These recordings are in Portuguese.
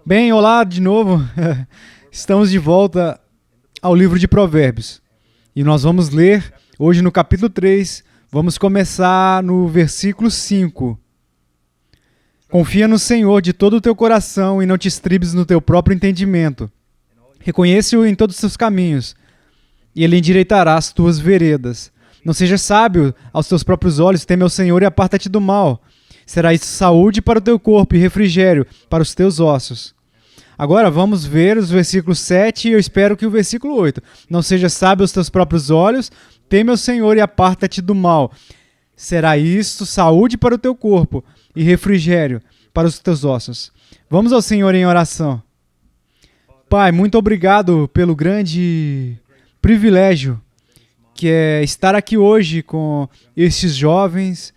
Bem, olá de novo. Estamos de volta ao livro de Provérbios. E nós vamos ler hoje no capítulo 3. Vamos começar no versículo 5. Confia no Senhor de todo o teu coração e não te estribes no teu próprio entendimento. Reconhece-o em todos os seus caminhos e ele endireitará as tuas veredas. Não seja sábio aos teus próprios olhos, teme ao Senhor e aparta-te do mal. Será isso saúde para o teu corpo e refrigério para os teus ossos. Agora vamos ver os versículos 7 e eu espero que o versículo 8. Não seja sábio aos teus próprios olhos, teme ao Senhor e aparta-te do mal. Será isto saúde para o teu corpo e refrigério para os teus ossos. Vamos ao Senhor em oração. Pai, muito obrigado pelo grande privilégio que é estar aqui hoje com estes jovens.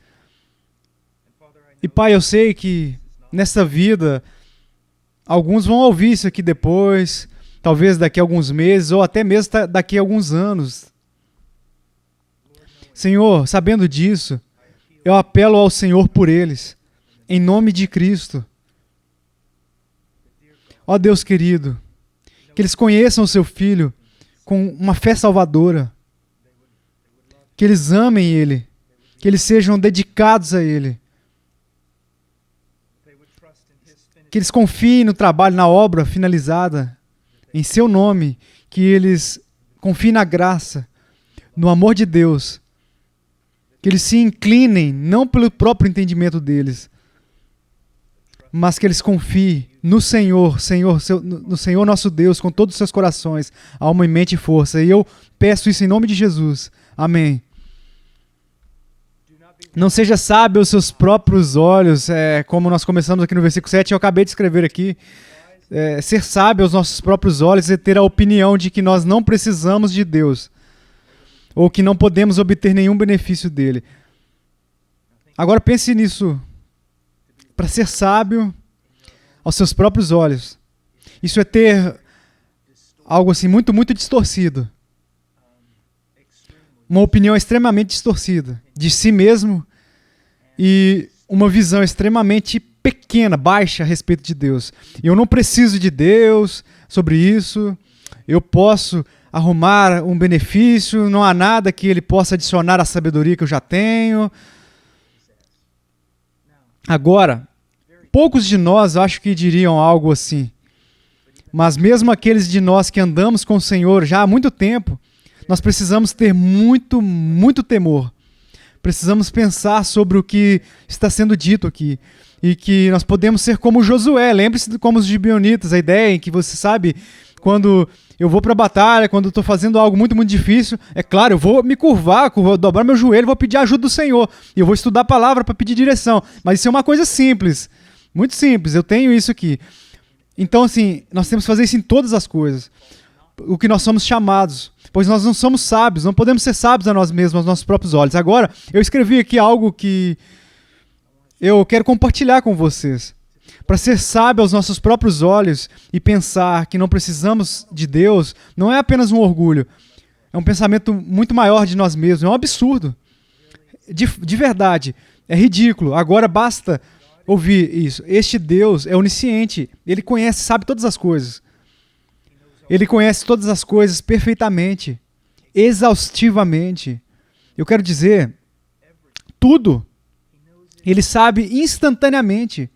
E Pai, eu sei que nessa vida alguns vão ouvir isso aqui depois, talvez daqui a alguns meses ou até mesmo daqui a alguns anos. Senhor, sabendo disso, eu apelo ao Senhor por eles, em nome de Cristo. Ó Deus querido, que eles conheçam o seu Filho com uma fé salvadora, que eles amem Ele, que eles sejam dedicados a Ele, que eles confiem no trabalho, na obra finalizada, em seu nome, que eles confiem na graça, no amor de Deus, que eles se inclinem, não pelo próprio entendimento deles, mas que eles confiem no Senhor, no Senhor nosso Deus, com todos os seus corações, alma e mente e força. E eu peço isso em nome de Jesus. Amém. Não seja sábio aos seus próprios olhos, como nós começamos aqui no versículo 7, eu acabei de escrever aqui. Ser sábio aos nossos próprios olhos é ter a opinião de que nós não precisamos de Deus, ou que não podemos obter nenhum benefício dele. Agora pense nisso. Para ser sábio aos seus próprios olhos, isso é ter algo assim muito, muito distorcido. Uma opinião extremamente distorcida de si mesmo e uma visão extremamente pequena, baixa a respeito de Deus. Eu não preciso de Deus sobre isso, eu posso arrumar um benefício, não há nada que Ele possa adicionar à sabedoria que eu já tenho. Agora, poucos de nós acho que diriam algo assim, mas mesmo aqueles de nós que andamos com o Senhor já há muito tempo, nós precisamos ter muito, muito temor. Precisamos pensar sobre o que está sendo dito aqui. E que nós podemos ser como Josué. Lembre-se de como os gibeonitas. A ideia é que você sabe, quando eu vou para a batalha, quando eu estou fazendo algo muito, muito difícil, é claro, eu vou me curvar, vou dobrar meu joelho, vou pedir ajuda do Senhor. E eu vou estudar a palavra para pedir direção. Mas isso é uma coisa simples. Muito simples. Eu tenho isso aqui. Então, assim, nós temos que fazer isso em todas as coisas. O que nós somos chamados, pois nós não somos sábios, não podemos ser sábios a nós mesmos, aos nossos próprios olhos. Agora, eu escrevi aqui algo que eu quero compartilhar com vocês. Para ser sábio aos nossos próprios olhos e pensar que não precisamos de Deus, não é apenas um orgulho, é um pensamento muito maior de nós mesmos, é um absurdo. De verdade, é ridículo. Agora basta ouvir isso. Este Deus é onisciente, Ele conhece, sabe todas as coisas. Ele conhece todas as coisas perfeitamente, exaustivamente. Eu quero dizer, tudo. Ele sabe instantaneamente.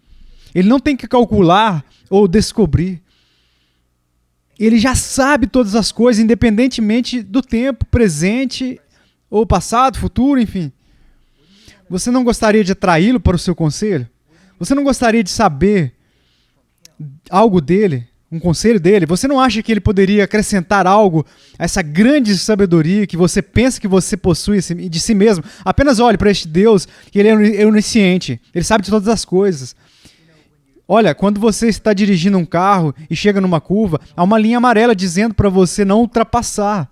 Ele não tem que calcular ou descobrir. Ele já sabe todas as coisas, independentemente do tempo presente ou passado, futuro, enfim. Você não gostaria de atraí-lo para o seu conselho? Você não gostaria de saber algo dele? Um conselho dele? Você não acha que ele poderia acrescentar algo a essa grande sabedoria que você pensa que você possui de si mesmo? Apenas olhe para este Deus, que ele é onisciente, ele sabe de todas as coisas. Olha, quando você está dirigindo um carro e chega numa curva, há uma linha amarela dizendo para você não ultrapassar.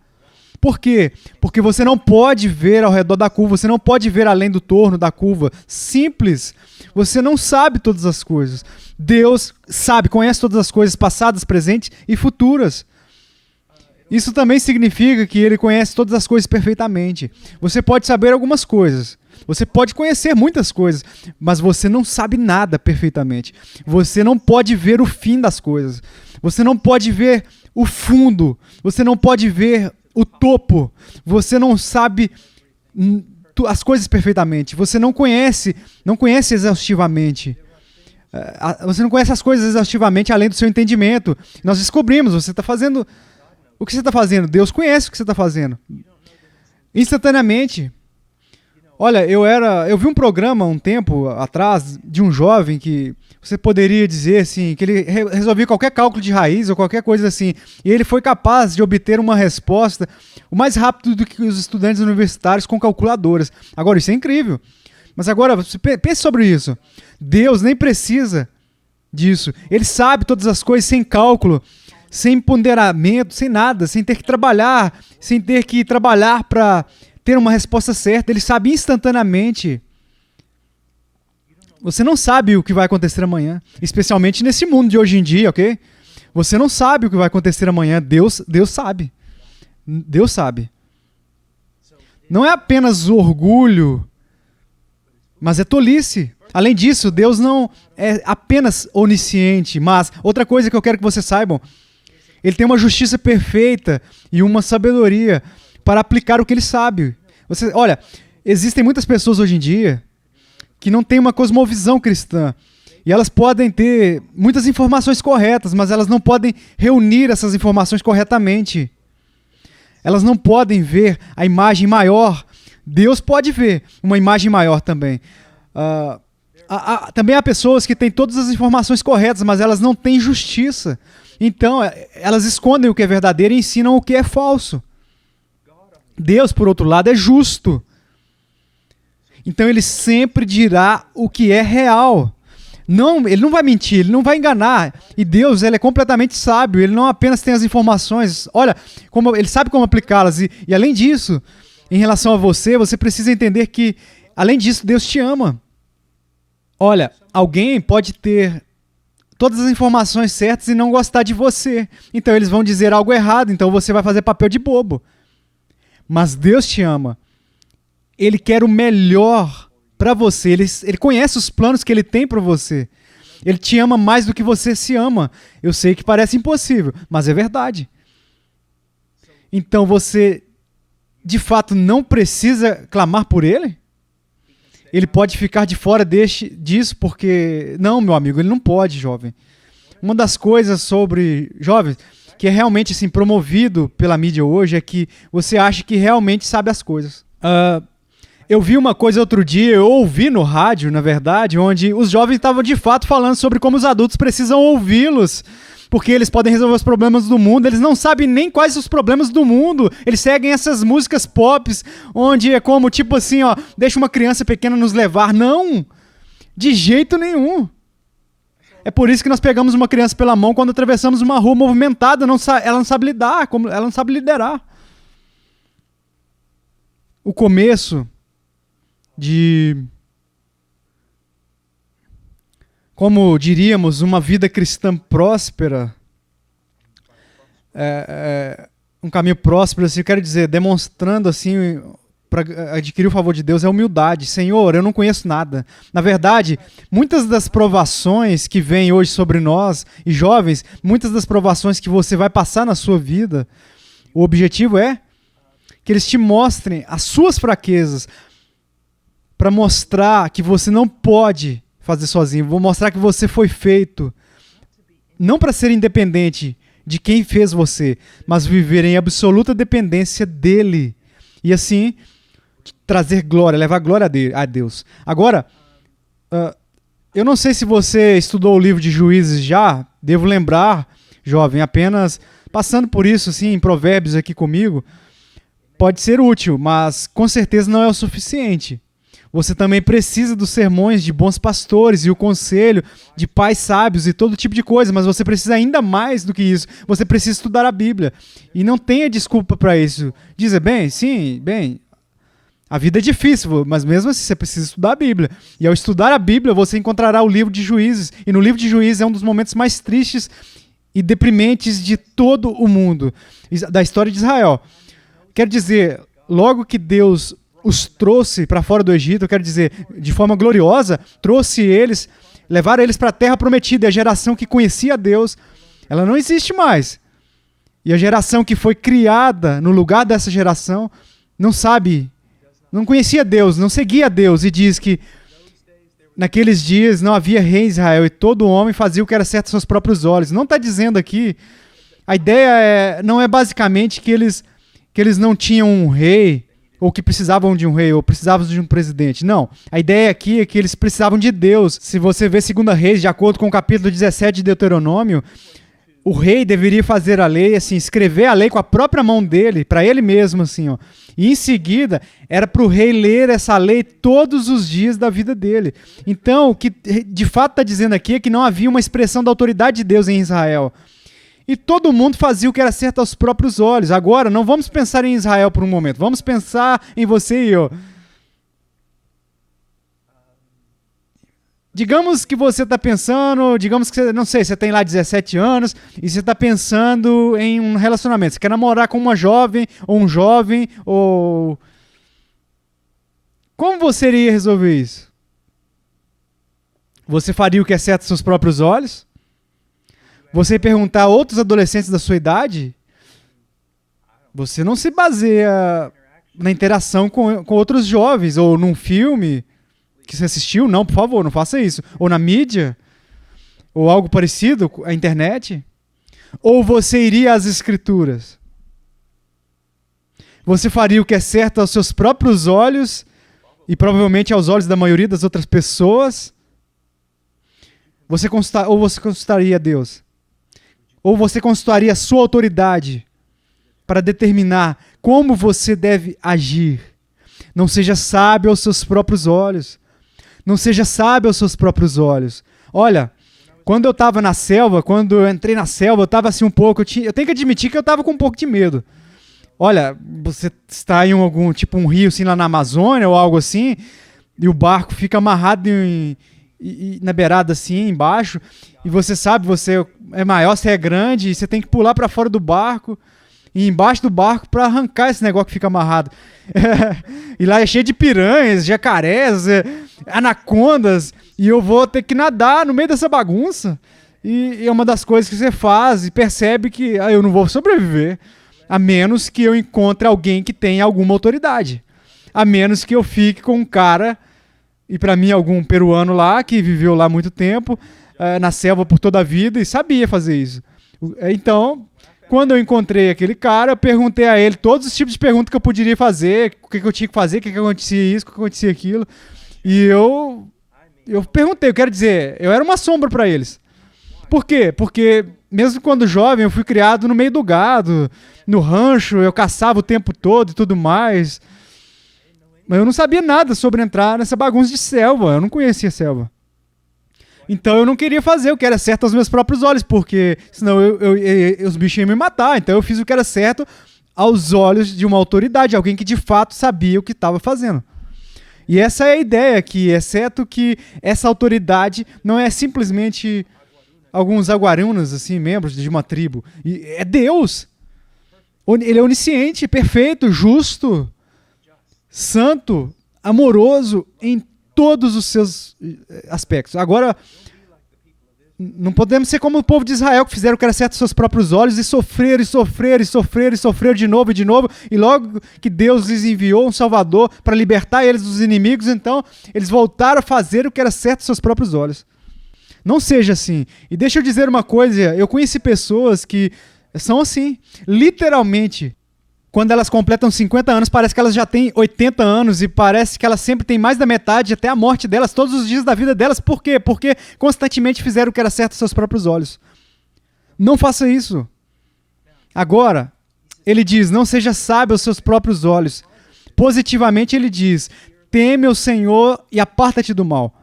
Por quê? Porque você não pode ver ao redor da curva, você não pode ver além do torno da curva. Simples. Você não sabe todas as coisas. Deus sabe, conhece todas as coisas passadas, presentes e futuras. Isso também significa que Ele conhece todas as coisas perfeitamente. Você pode saber algumas coisas. Você pode conhecer muitas coisas, mas você não sabe nada perfeitamente. Você não pode ver o fim das coisas. Você não pode ver o fundo. Você não pode ver o topo. Você não sabe as coisas perfeitamente. Você não conhece exaustivamente. Você não conhece as coisas exaustivamente além do seu entendimento. Nós descobrimos, você está fazendo... O que você está fazendo? Deus conhece o que você está fazendo. Instantaneamente. Olha, eu vi um programa um tempo atrás de um jovem que você poderia dizer assim, que ele resolvia qualquer cálculo de raiz ou qualquer coisa assim, e ele foi capaz de obter uma resposta o mais rápido do que os estudantes universitários com calculadoras. Agora, isso é incrível. Mas agora, pense sobre isso. Deus nem precisa disso. Ele sabe todas as coisas sem cálculo, sem ponderamento, sem nada, sem ter que trabalhar para ter uma resposta certa. Ele sabe instantaneamente. Você não sabe o que vai acontecer amanhã, especialmente nesse mundo de hoje em dia, ok? Você não sabe o que vai acontecer amanhã. Deus sabe. Deus sabe. Não é apenas orgulho, mas é tolice. Além disso, Deus não é apenas onisciente, mas outra coisa que eu quero que vocês saibam, Ele tem uma justiça perfeita e uma sabedoria para aplicar o que Ele sabe. Olha, existem muitas pessoas hoje em dia que não têm uma cosmovisão cristã. E elas podem ter muitas informações corretas, mas elas não podem reunir essas informações corretamente. Elas não podem ver a imagem maior. Deus pode ver uma imagem maior também. Também há pessoas que têm todas as informações corretas, mas elas não têm justiça. Então, elas escondem o que é verdadeiro e ensinam o que é falso. Deus, por outro lado, é justo. Então, Ele sempre dirá o que é real. Não, Ele não vai mentir, Ele não vai enganar. E Deus, Ele é completamente sábio. Ele não apenas tem as informações. Olha, Ele sabe como aplicá-las. E além disso, em relação a você precisa entender que, além disso, Deus te ama. Olha, alguém pode ter todas as informações certas e não gostar de você. Então eles vão dizer algo errado, então você vai fazer papel de bobo. Mas Deus te ama. Ele quer o melhor para você. Ele conhece os planos que Ele tem para você. Ele te ama mais do que você se ama. Eu sei que parece impossível, mas é verdade. Então você, de fato, não precisa clamar por Ele? Ele pode ficar de fora disso porque... Não, meu amigo, ele não pode, jovem. Uma das coisas sobre jovens que é realmente assim, promovido pela mídia hoje é que você acha que realmente sabe as coisas. Eu vi uma coisa outro dia, eu ouvi no rádio, na verdade, onde os jovens estavam de fato falando sobre como os adultos precisam ouvi-los, porque eles podem resolver os problemas do mundo. Eles não sabem nem quais são os problemas do mundo. Eles seguem essas músicas pop, onde é como, tipo assim, ó, deixa uma criança pequena nos levar. Não! De jeito nenhum. É por isso que nós pegamos uma criança pela mão quando atravessamos uma rua movimentada. Ela não sabe lidar, ela não sabe liderar. O começo de... como diríamos, uma vida cristã próspera, um caminho próspero, assim, eu quero dizer, demonstrando assim, para adquirir o favor de Deus, é humildade. Senhor, eu não conheço nada. Na verdade, muitas das provações que vêm hoje sobre nós, e jovens, muitas das provações que você vai passar na sua vida, o objetivo é que eles te mostrem as suas fraquezas, para mostrar que você não pode fazer sozinho. Vou mostrar que você foi feito não para ser independente de quem fez você, mas viver em absoluta dependência dele. E assim, trazer glória, levar glória a Deus. Agora, eu não sei se você estudou o livro de Juízes já, devo lembrar, jovem, apenas passando por isso, assim, em Provérbios aqui comigo, pode ser útil, mas com certeza não é o suficiente. Você também precisa dos sermões de bons pastores e o conselho de pais sábios e todo tipo de coisa, mas você precisa ainda mais do que isso. Você precisa estudar a Bíblia. E não tenha desculpa para isso. Dizer, a vida é difícil, mas mesmo assim você precisa estudar a Bíblia. E ao estudar a Bíblia, você encontrará o livro de Juízes. E no livro de Juízes é um dos momentos mais tristes e deprimentes de todo o mundo, da história de Israel. Quer dizer, logo que Deus os trouxe para fora do Egito, eu quero dizer, de forma gloriosa, trouxe eles, levaram eles para a terra prometida, e a geração que conhecia Deus, ela não existe mais. E a geração que foi criada no lugar dessa geração não sabe, não conhecia Deus, não seguia Deus, e diz que naqueles dias não havia rei em Israel e todo homem fazia o que era certo aos seus próprios olhos. Não está dizendo aqui, a ideia não é basicamente que eles não tinham um rei, ou que precisavam de um rei, ou precisavam de um presidente. Não. A ideia aqui é que eles precisavam de Deus. Se você vê 2 Reis, de acordo com o capítulo 17 de Deuteronômio, o rei deveria fazer a lei, assim, escrever a lei com a própria mão dele, para ele mesmo, assim, ó. E em seguida, era para o rei ler essa lei todos os dias da vida dele. Então, o que de fato está dizendo aqui é que não havia uma expressão da autoridade de Deus em Israel. E todo mundo fazia o que era certo aos próprios olhos. Agora, não vamos pensar em Israel por um momento. Vamos pensar em você e eu. Digamos que você está pensando, digamos que você, não sei, você tem lá 17 anos e você está pensando em um relacionamento. Você quer namorar com uma jovem, ou um jovem, ou... Como você iria resolver isso? Você faria o que é certo aos seus próprios olhos? Você perguntar a outros adolescentes da sua idade? Você não se baseia na interação com outros jovens, ou num filme que você assistiu, não, por favor, não faça isso. Ou na mídia, ou algo parecido, a internet. Ou você iria às escrituras? Você faria o que é certo aos seus próprios olhos e provavelmente aos olhos da maioria das outras pessoas? Ou você consultaria Deus? Ou você consultaria a sua autoridade para determinar como você deve agir? Não seja sábio aos seus próprios olhos. Não seja sábio aos seus próprios olhos. Olha, quando eu estava na selva, quando eu entrei na selva, eu estava assim um pouco... Eu tenho que admitir que eu estava com um pouco de medo. Olha, você está em algum, tipo um rio assim lá na Amazônia ou algo assim, e o barco fica amarrado na beirada assim, embaixo, e você sabe, você é maior, você é grande, e você tem que pular para fora do barco, e embaixo do barco para arrancar esse negócio que fica amarrado. E lá é cheio de piranhas, jacarés, anacondas, e eu vou ter que nadar no meio dessa bagunça. E é uma das coisas que você faz e percebe que eu não vou sobreviver, a menos que eu encontre alguém que tenha alguma autoridade. A menos que eu fique com um cara, e para mim algum peruano lá, que viveu lá há muito tempo, na selva por toda a vida e sabia fazer isso. Então, quando eu encontrei aquele cara, eu perguntei a ele todos os tipos de perguntas que eu poderia fazer, o que eu tinha que fazer, o que acontecia isso, o que acontecia aquilo. E eu perguntei, eu quero dizer, eu era uma sombra para eles. Por quê? Porque mesmo quando jovem, eu fui criado no meio do gado, no rancho, eu caçava o tempo todo e tudo mais. Mas eu não sabia nada sobre entrar nessa bagunça de selva, eu não conhecia a selva. Então eu não queria fazer o que era certo aos meus próprios olhos, porque senão os bichos iam me matar. Então eu fiz o que era certo aos olhos de uma autoridade, alguém que de fato sabia o que estava fazendo. E essa é a ideia aqui, exceto que essa autoridade não é simplesmente alguns aguarunas, assim, membros de uma tribo. E é Deus. Ele é onisciente, perfeito, justo, santo, amoroso em todos os seus aspectos. Agora, não podemos ser como o povo de Israel, que fizeram o que era certo aos seus próprios olhos e sofreram, e sofreram, e sofreram, e sofreram de novo, e logo que Deus lhes enviou um Salvador para libertar eles dos inimigos, então eles voltaram a fazer o que era certo aos seus próprios olhos. Não seja assim. E deixa eu dizer uma coisa, eu conheci pessoas que são assim, literalmente. Quando elas completam 50 anos, parece que elas já têm 80 anos e parece que elas sempre têm mais da metade até a morte delas, todos os dias da vida delas. Por quê? Porque constantemente fizeram o que era certo aos seus próprios olhos. Não faça isso. Agora, ele diz, não seja sábio aos seus próprios olhos. Positivamente ele diz, teme o Senhor e aparta-te do mal.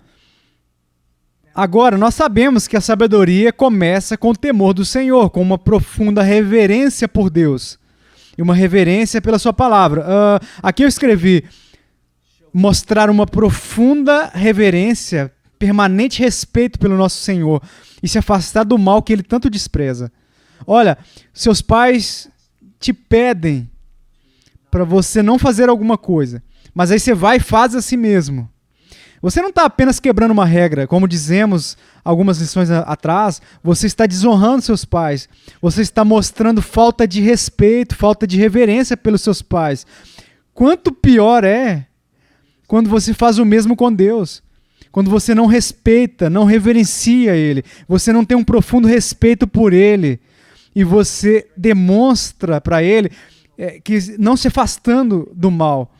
Agora, nós sabemos que a sabedoria começa com o temor do Senhor, com uma profunda reverência por Deus. E uma reverência pela sua palavra. Aqui eu escrevi mostrar uma profunda reverência, permanente respeito pelo nosso Senhor e se afastar do mal que ele tanto despreza. Olha, seus pais te pedem para você não fazer alguma coisa, Mas aí você vai e faz a si mesmo. Você não está apenas quebrando uma regra, como dizemos algumas lições atrás, você está desonrando seus pais, você está mostrando falta de respeito, falta de reverência pelos seus pais. Quanto pior é quando você faz o mesmo com Deus, quando você não respeita, não reverencia Ele, você não tem um profundo respeito por Ele, e você demonstra para Ele que não se afastando do mal,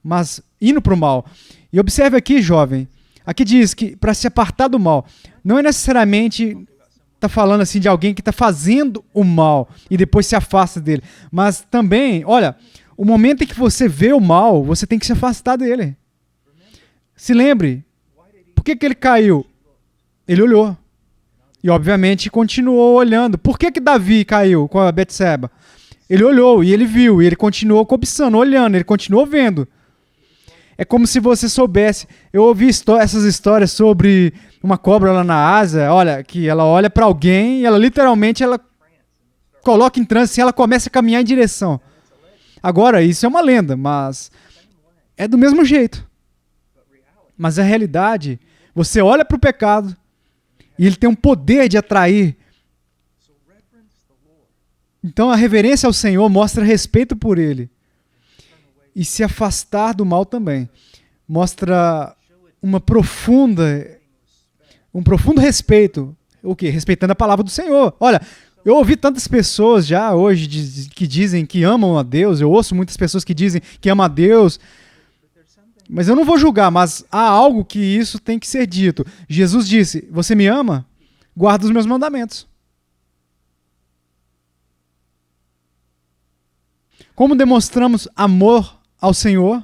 mas indo para o mal. E observe aqui, jovem, aqui diz que para se apartar do mal, não é necessariamente tá falando assim de alguém que está fazendo o mal e depois se afasta dele, mas também, olha, o momento em que você vê o mal, você tem que se afastar dele. Se lembre, por que ele caiu? Ele olhou. E obviamente continuou olhando. Por que Davi caiu com a Betseba? Ele olhou e ele viu, e ele continuou cobiçando, olhando, ele continuou vendo. É como se você soubesse. Eu ouvi essas histórias sobre uma cobra lá na Ásia, olha, que ela olha para alguém e ela literalmente ela coloca em transe e ela começa a caminhar em direção. Agora, isso é uma lenda, mas é do mesmo jeito. Mas a realidade, você olha para o pecado e ele tem um poder de atrair. Então a reverência ao Senhor mostra respeito por Ele. E se afastar do mal também. Mostra um profundo respeito. O quê? Respeitando a palavra do Senhor. Olha, eu ouvi tantas pessoas já hoje que dizem que amam a Deus. Eu ouço muitas pessoas que dizem que amam a Deus. Mas eu não vou julgar, mas há algo que isso tem que ser dito. Jesus disse, você me ama? Guarda os meus mandamentos. Como demonstramos amor ao Senhor?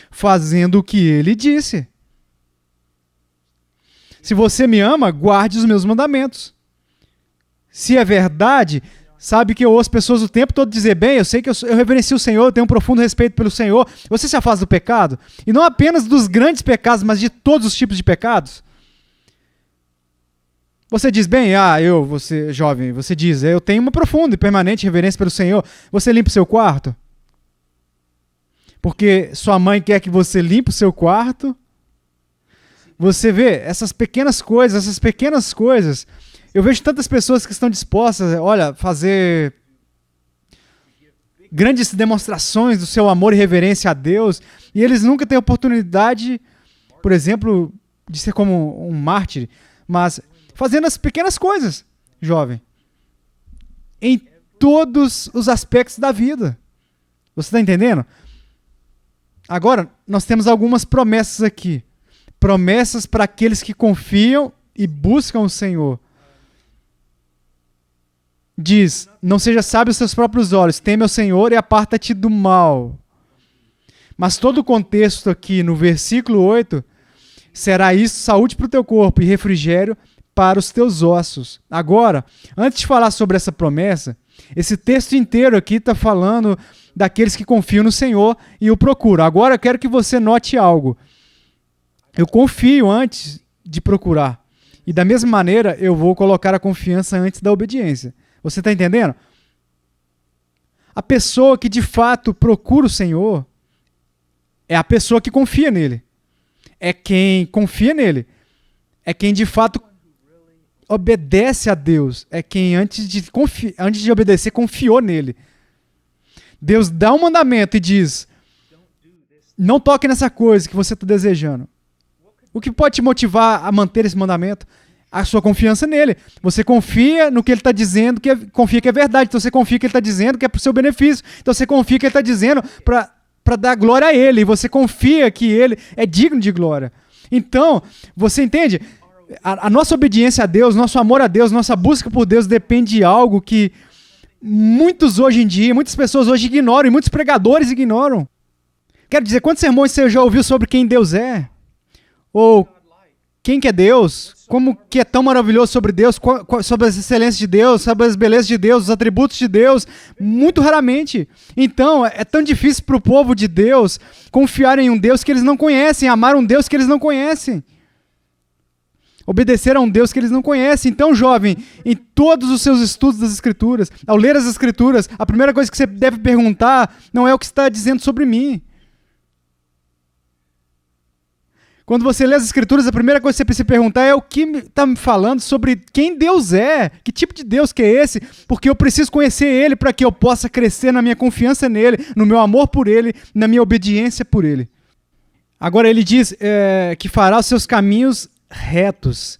Fazendo o que Ele disse. Se você me ama, guarde os meus mandamentos. Se é verdade, sabe que eu ouço pessoas o tempo todo dizer, bem, eu sei que eu reverencio o Senhor, eu tenho um profundo respeito pelo Senhor. Você se afasta do pecado? E não apenas dos grandes pecados, mas de todos os tipos de pecados? Você diz, bem, você jovem, você diz, eu tenho uma profunda e permanente reverência pelo Senhor. Você limpa o seu quarto? Porque sua mãe quer que você limpe o seu quarto? Você vê essas pequenas coisas. Eu vejo tantas pessoas que estão dispostas, olha, fazer grandes demonstrações do seu amor e reverência a Deus, e eles nunca têm oportunidade, por exemplo, de ser como um mártir, mas fazendo as pequenas coisas, jovem, em todos os aspectos da vida. Você está entendendo? Agora, nós temos algumas promessas aqui. Promessas para aqueles que confiam e buscam o Senhor. Diz, não seja sábio aos seus próprios olhos, teme ao Senhor e aparta-te do mal. Mas todo o contexto aqui no versículo 8, será isso saúde para o teu corpo e refrigério para os teus ossos. Agora, antes de falar sobre essa promessa, esse texto inteiro aqui está falando daqueles que confiam no Senhor e o procuram. Agora eu quero que você note algo. Eu confio antes de procurar. E da mesma maneira, eu vou colocar a confiança antes da obediência. Você está entendendo? A pessoa que de fato procura o Senhor é a pessoa que confia nele. É quem confia nele. É quem de fato obedece a Deus. É quem antes de obedecer confiou nele. Deus dá um mandamento e diz, não toque nessa coisa que você está desejando. O que pode te motivar a manter esse mandamento? A sua confiança nele. Você confia no que ele está dizendo, confia que é verdade. Então você confia que ele está dizendo que é para o seu benefício. Então você confia que ele está dizendo para dar glória a ele. E você confia que ele é digno de glória. Então, você entende? A nossa obediência a Deus, nosso amor a Deus, nossa busca por Deus depende de algo que muitas pessoas hoje ignoram e muitos pregadores ignoram. Quero dizer, quantos sermões você já ouviu sobre quem Deus é? Ou quem que é Deus? Como que é tão maravilhoso sobre Deus? Sobre as excelências de Deus? Sobre as belezas de Deus? Os atributos de Deus? Muito raramente. Então, é tão difícil para o povo de Deus confiar em um Deus que eles não conhecem, amar um Deus que eles não conhecem. Obedecer a um Deus que eles não conhecem. Então, jovem, em todos os seus estudos das Escrituras, ao ler as Escrituras, a primeira coisa que você deve perguntar não é o que está dizendo sobre mim. Quando você lê as Escrituras, a primeira coisa que você precisa perguntar é o que está me falando sobre quem Deus é, que tipo de Deus que é esse, porque eu preciso conhecer Ele para que eu possa crescer na minha confiança nele, no meu amor por Ele, na minha obediência por Ele. Agora ele diz que fará os seus caminhos retos.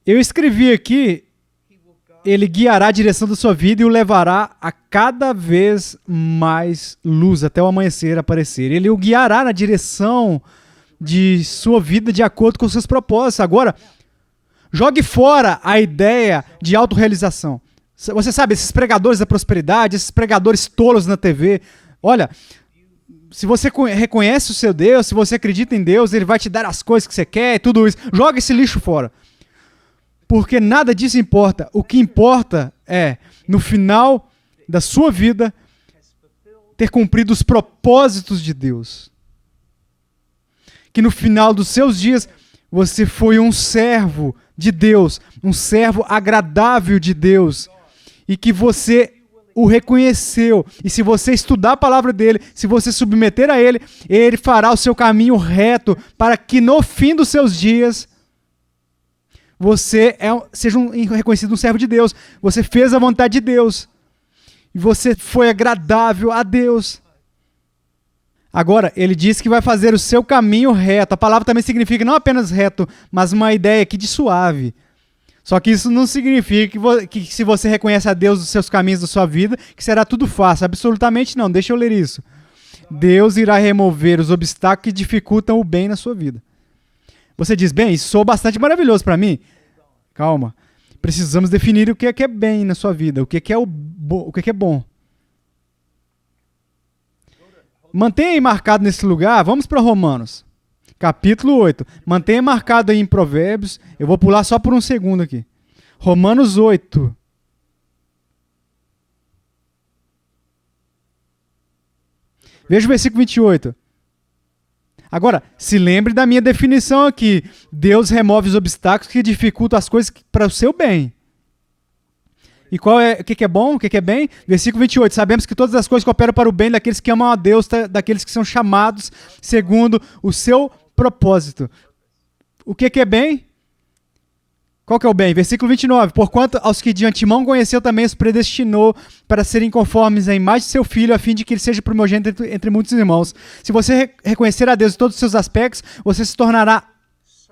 Eu escrevi aqui, ele guiará a direção da sua vida e o levará a cada vez mais luz, até o amanhecer aparecer. Ele o guiará na direção de sua vida de acordo com os seus propósitos. Agora, jogue fora a ideia de autorrealização. Você sabe, esses pregadores da prosperidade, esses pregadores tolos na TV, olha, se você reconhece o seu Deus, se você acredita em Deus, Ele vai te dar as coisas que você quer e tudo isso. Joga esse lixo fora. Porque nada disso importa. O que importa é, no final da sua vida, ter cumprido os propósitos de Deus. Que no final dos seus dias, você foi um servo de Deus, um servo agradável de Deus, e que você o reconheceu. E se você estudar a palavra dele, se você submeter a ele, ele fará o seu caminho reto para que no fim dos seus dias você seja reconhecido um servo de Deus. Você fez a vontade de Deus. E você foi agradável a Deus. Agora, ele diz que vai fazer o seu caminho reto. A palavra também significa não apenas reto, mas uma ideia aqui de suave. Só que isso não significa que se você reconhece a Deus os seus caminhos da sua vida, que será tudo fácil. Absolutamente não. Deixa eu ler isso. Deus irá remover os obstáculos que dificultam o bem na sua vida. Você diz, bem, isso soa bastante maravilhoso para mim. Calma. Precisamos definir o que é bem na sua vida, o que é bom. Mantenha aí marcado nesse lugar, vamos para Romanos, capítulo 8. Mantenha marcado aí em Provérbios, eu vou pular só por um segundo aqui. Romanos 8. Veja o versículo 28. Agora, se lembre da minha definição aqui. Deus remove os obstáculos que dificultam as coisas para o seu bem. E o que é bom, o que é bem? Versículo 28. Sabemos que todas as coisas cooperam para o bem daqueles que amam a Deus, daqueles que são chamados segundo o seu propósito. O que é bem? Qual que é o bem? Versículo 29. Porquanto aos que de antemão conheceu também os predestinou para serem conformes à imagem de seu Filho, a fim de que ele seja primogênito entre muitos irmãos. Se você reconhecer a Deus em todos os seus aspectos, você se tornará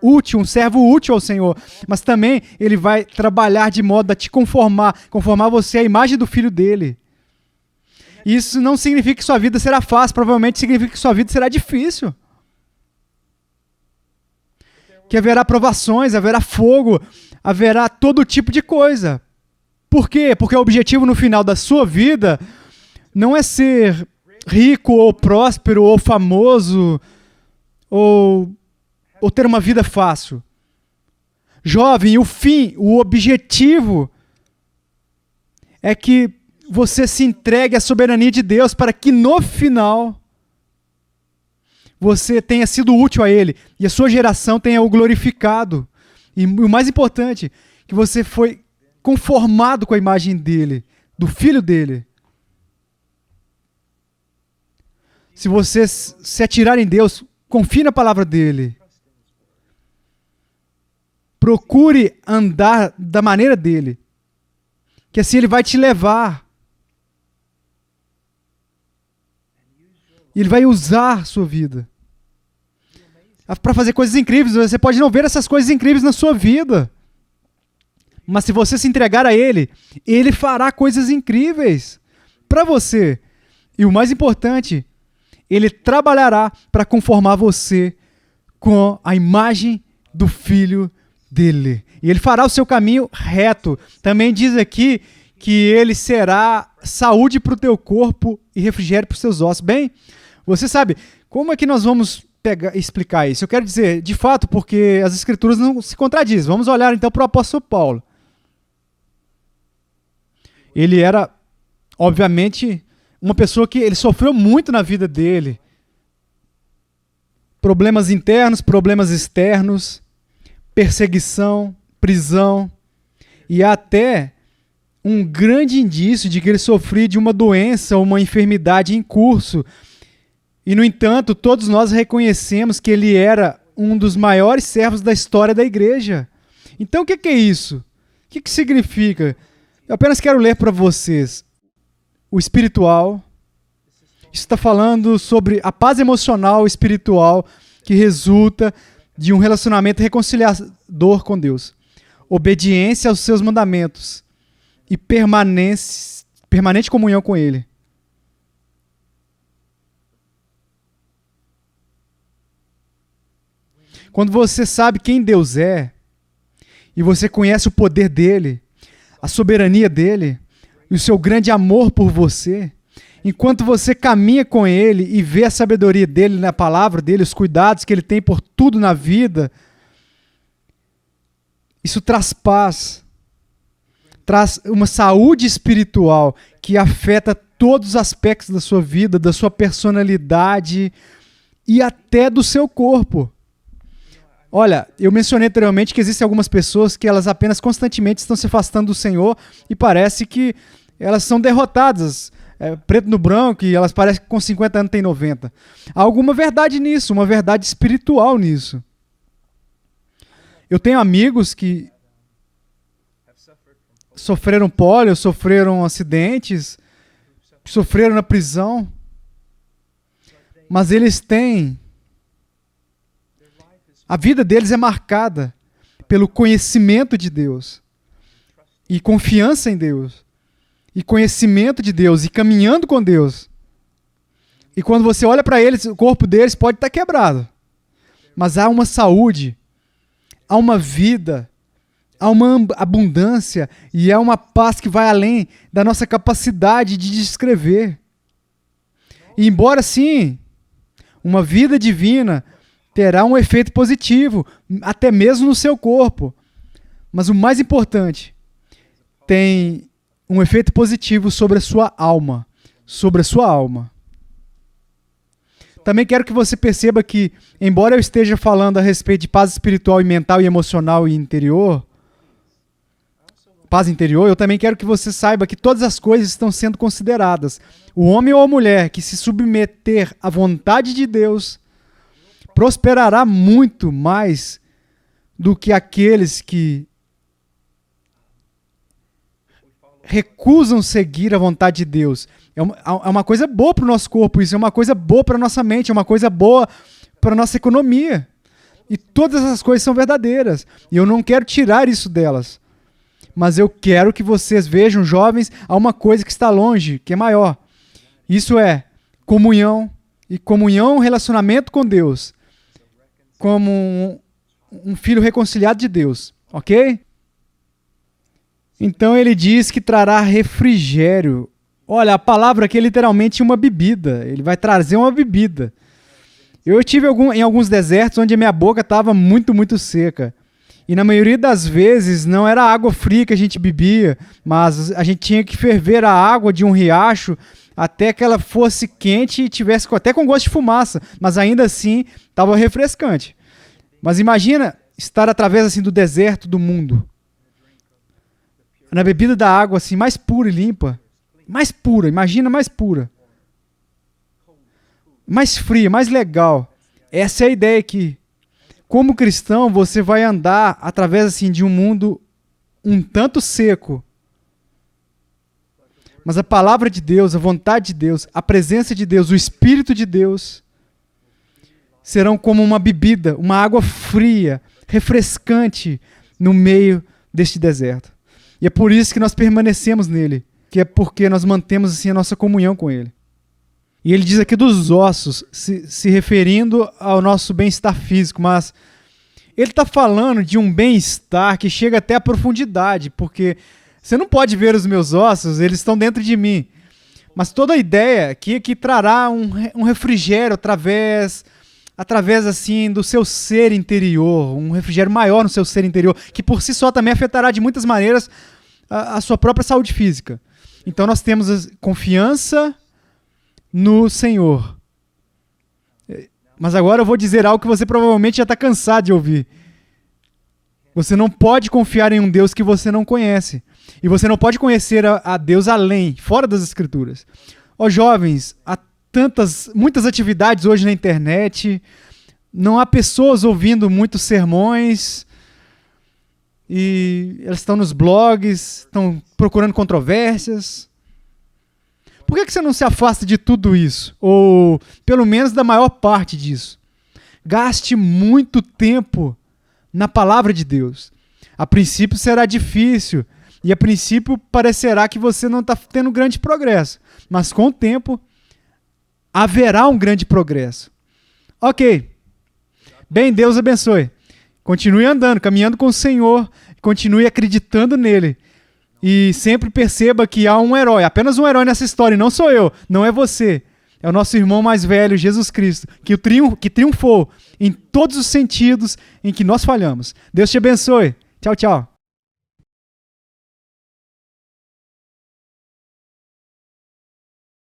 útil, um servo útil ao Senhor. Mas também ele vai trabalhar de modo a te conformar você à imagem do Filho dele. Isso não significa que sua vida será fácil, provavelmente significa que sua vida será difícil. Que haverá provações, haverá fogo, haverá todo tipo de coisa. Por quê? Porque o objetivo no final da sua vida não é ser rico ou próspero ou famoso ou ter uma vida fácil. Jovem, o objetivo é que você se entregue à soberania de Deus para que no final você tenha sido útil a Ele e a sua geração tenha o glorificado. E o mais importante, que você foi conformado com a imagem dele, do Filho dele. Se você se atirar em Deus, confie na palavra dele. Procure andar da maneira dele, que assim ele vai te levar. Ele vai usar a sua vida para fazer coisas incríveis. Você pode não ver essas coisas incríveis na sua vida, mas se você se entregar a Ele, Ele fará coisas incríveis para você. E o mais importante, Ele trabalhará para conformar você com a imagem do Filho dele. E Ele fará o seu caminho reto. Também diz aqui que Ele será saúde para o teu corpo e refrigério para os teus ossos. Bem, você sabe, como é que nós vamos explicar isso? Eu quero dizer, de fato, porque as Escrituras não se contradizem. Vamos olhar então para o apóstolo Paulo. Ele era, obviamente, uma pessoa que ele sofreu muito na vida dele. Problemas internos, problemas externos, perseguição, prisão, e até um grande indício de que ele sofria de uma doença ou uma enfermidade em curso. E, no entanto, todos nós reconhecemos que ele era um dos maiores servos da história da igreja. Então o que é isso? O que significa? Eu apenas quero ler para vocês o espiritual. Isso está falando sobre a paz emocional espiritual que resulta de um relacionamento reconciliador com Deus. Obediência aos seus mandamentos e permanente comunhão com Ele. Quando você sabe quem Deus é, e você conhece o poder dEle, a soberania dEle, e o seu grande amor por você, enquanto você caminha com Ele e vê a sabedoria dEle na palavra dEle, os cuidados que Ele tem por tudo na vida, isso traz paz, traz uma saúde espiritual que afeta todos os aspectos da sua vida, da sua personalidade e até do seu corpo. Olha, eu mencionei anteriormente que existem algumas pessoas que elas apenas constantemente estão se afastando do Senhor e parece que elas são derrotadas, preto no branco, e elas parecem que com 50 anos têm 90. Há alguma verdade nisso, uma verdade espiritual nisso. Eu tenho amigos que sofreram pólio, sofreram acidentes, sofreram na prisão, mas eles têm... A vida deles é marcada pelo conhecimento de Deus e confiança em Deus e conhecimento de Deus e caminhando com Deus. E quando você olha para eles, o corpo deles pode estar quebrado, mas há uma saúde, há uma vida, há uma abundância e há uma paz que vai além da nossa capacidade de descrever. E embora sim, uma vida divina terá um efeito positivo, até mesmo no seu corpo. Mas o mais importante, tem um efeito positivo sobre a sua alma. Sobre a sua alma. Também quero que você perceba que, embora eu esteja falando a respeito de paz espiritual e mental e emocional e interior, paz interior, eu também quero que você saiba que todas as coisas estão sendo consideradas. O homem ou a mulher que se submeter à vontade de Deus prosperará muito mais do que aqueles que recusam seguir a vontade de Deus. É uma coisa boa para o nosso corpo, isso é uma coisa boa para a nossa mente, é uma coisa boa para a nossa economia. E todas essas coisas são verdadeiras. E eu não quero tirar isso delas. Mas eu quero que vocês vejam, jovens, há uma coisa que está longe, que é maior. Isso é comunhão, e comunhão, relacionamento com Deus, como um filho reconciliado de Deus, ok? Então ele diz que trará refrigério. Olha, a palavra aqui é literalmente uma bebida. Ele vai trazer uma bebida. Eu estive em alguns desertos onde a minha boca estava muito, muito seca. E na maioria das vezes não era água fria que a gente bebia, mas a gente tinha que ferver a água de um riacho até que ela fosse quente e tivesse até com gosto de fumaça, mas ainda assim estava refrescante. Mas imagina estar através assim do deserto do mundo, na bebida da água assim mais pura e limpa, mais pura, imagina mais pura, mais fria, mais legal. Essa é a ideia aqui. Como cristão, você vai andar através assim de um mundo um tanto seco. Mas a palavra de Deus, a vontade de Deus, a presença de Deus, o Espírito de Deus serão como uma bebida, uma água fria, refrescante no meio deste deserto. E é por isso que nós permanecemos nele, que é porque nós mantemos assim a nossa comunhão com ele. E ele diz aqui dos ossos, se referindo ao nosso bem-estar físico, mas ele está falando de um bem-estar que chega até a profundidade, porque você não pode ver os meus ossos, eles estão dentro de mim. Mas toda a ideia aqui é que trará um refrigério através assim do seu ser interior, um refrigério maior no seu ser interior, que por si só também afetará de muitas maneiras a sua própria saúde física. Então nós temos confiança no Senhor. Mas agora eu vou dizer algo que você provavelmente já está cansado de ouvir. Você não pode confiar em um Deus que você não conhece. E você não pode conhecer a Deus além, fora das Escrituras. Ó jovens, há muitas atividades hoje na internet, Não há pessoas ouvindo muitos sermões e elas estão nos blogs, estão procurando controvérsias. Por que você não se afasta de tudo isso? Ou pelo menos da maior parte disso? Gaste muito tempo na palavra de Deus. A princípio será difícil e a princípio parecerá que você não está tendo grande progresso. Mas com o tempo haverá um grande progresso. Ok. Bem, Deus abençoe. Continue andando, caminhando com o Senhor, continue acreditando nele. E sempre perceba que há um herói, apenas um herói nessa história, e não sou eu, não é você. É o nosso irmão mais velho, Jesus Cristo, que triunfou em todos os sentidos em que nós falhamos. Deus te abençoe. Tchau, tchau.